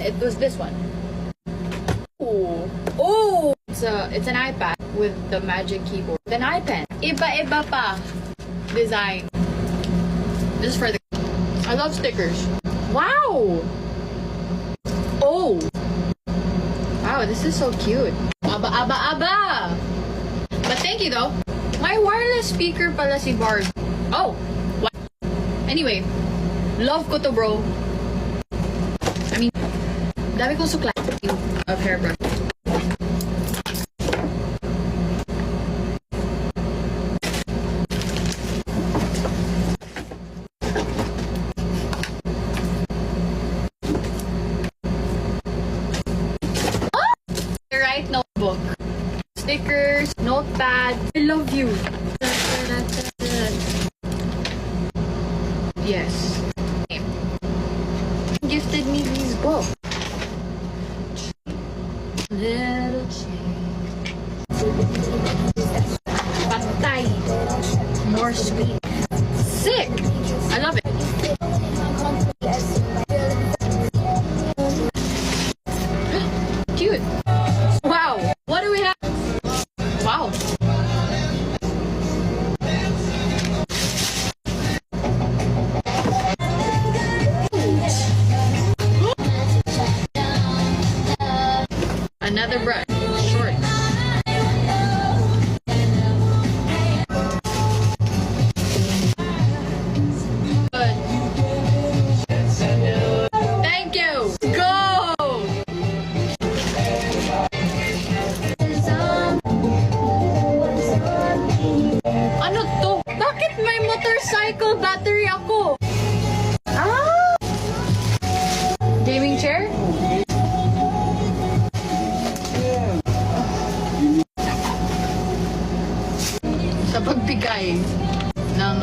It was this one. Ooh. Oh! It's an iPad with the magic keyboard. Then iPad. Iba-iba pa. Design. This is for the... I love stickers. Wow! Oh! Wow, this is so cute. Aba, aba, aba! But thank you though. My wireless speaker pala si Barb. Oh! What? Anyway. Love ko to, bro. I mean, dami kong sukla of hairbrush. Right notebook. Stickers, notepad. I love you. Yes. Gifted me these books. Little change. Patay. More sweet. Sick. I love it. Cute. Wow. What do we have? Wow. Another brush. Short. Good. Thank you. Go! Ano to? Bakit may motorcycle battery ako? Ah! Gaming chair? Sa pagbigay ng